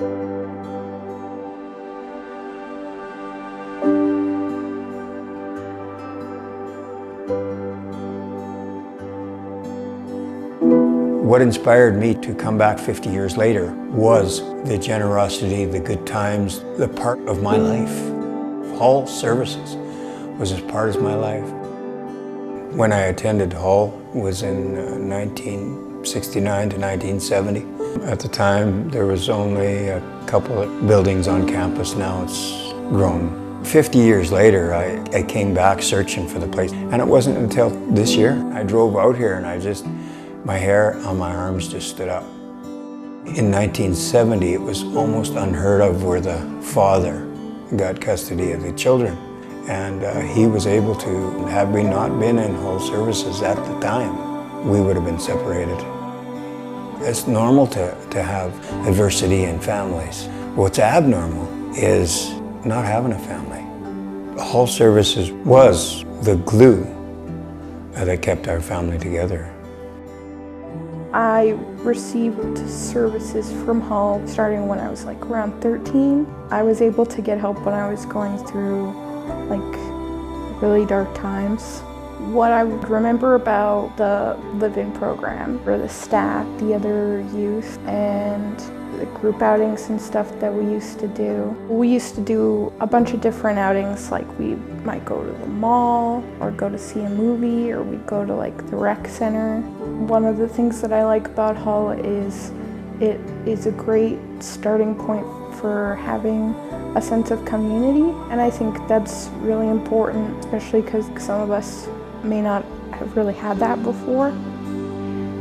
What inspired me to come back 50 years later was the generosity, the good times, the part of my life. Hall services was as part of my life. When I attended Hall was in 1969 to 1970. At the time, there was only a couple of buildings on campus. Now it's grown. 50 years later, I came back searching for the place. And it wasn't until this year, I drove out here and my hair on my arms just stood up. In 1970, it was almost unheard of where the father got custody of the children. And he was able to, had we not been in Hall services at the time, we would have been separated. It's normal to have adversity in families. What's abnormal is not having a family. Hall services was the glue that kept our family together. I received services from Hall starting when I was around 13. I was able to get help when I was going through really dark times. What I remember about the live-in program were the staff, the other youth, and the group outings and stuff that we used to do. We used to do a bunch of different outings, we might go to the mall or go to see a movie, or we'd go to the rec center. One of the things that I like about Hall is it is a great starting point for having a sense of community, and I think that's really important, especially because some of us may not have really had that before.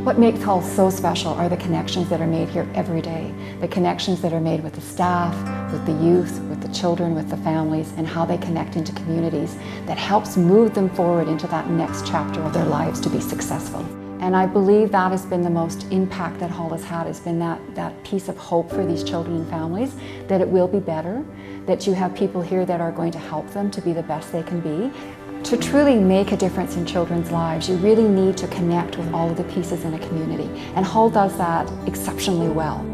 What makes Hall so special are the connections that are made here every day. The connections that are made with the staff, with the youth, with the children, with the families, and how they connect into communities that helps move them forward into that next chapter of their lives to be successful. And I believe that has been the most impact that Hall has been that piece of hope for these children and families, that it will be better, that you have people here that are going to help them to be the best they can be. To truly make a difference in children's lives, you really need to connect with all of the pieces in a community, and Hall does that exceptionally well.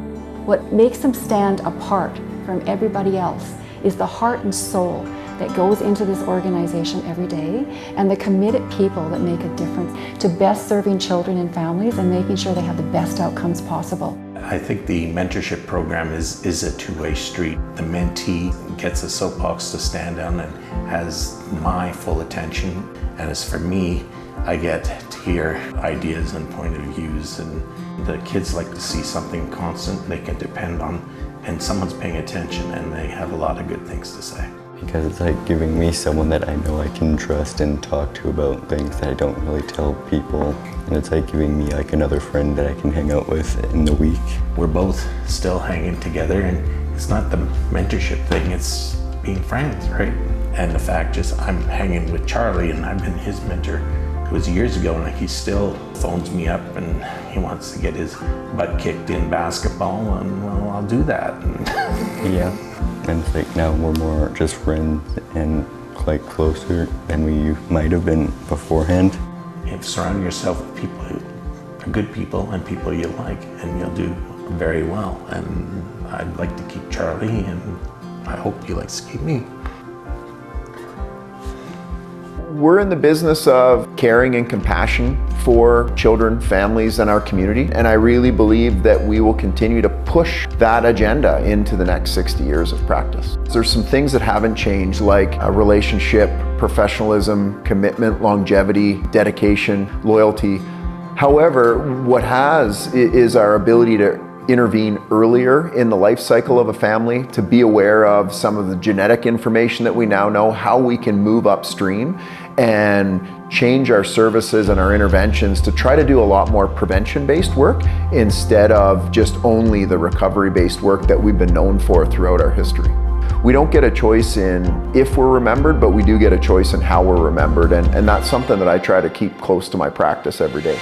What makes them stand apart from everybody else is the heart and soul that goes into this organization every day, and the committed people that make a difference to best serving children and families and making sure they have the best outcomes possible. I think the mentorship program is a two-way street. The mentee gets a soapbox to stand on and has my full attention. And as for me, I get to hear ideas and point of views, and the kids like to see something constant they can depend on, and someone's paying attention and they have a lot of good things to say. Because it's giving me someone that I know I can trust and talk to about things that I don't really tell people. And it's giving me another friend that I can hang out with in the week. We're both still hanging together, and it's not the mentorship thing, it's being friends, right? And the fact is I'm hanging with Charlie, and I've been his mentor. It was years ago, and he still phones me up and he wants to get his butt kicked in basketball, and well, I'll do that. Yeah, and it's now we're more just friends and closer than we might have been beforehand. You surround yourself with people who are good people and people you like, and you'll do very well. And I'd like to keep Charlie, and I hope he likes to keep me. We're in the business of caring and compassion for children, families, and our community, and I really believe that we will continue to push that agenda into the next 60 years of practice. There's some things that haven't changed, like a relationship, professionalism, commitment, longevity, dedication, loyalty. However, what has is our ability to intervene earlier in the life cycle of a family, to be aware of some of the genetic information that we now know, how we can move upstream and change our services and our interventions to try to do a lot more prevention-based work instead of just only the recovery-based work that we've been known for throughout our history. We don't get a choice in if we're remembered, but we do get a choice in how we're remembered, and that's something that I try to keep close to my practice every day.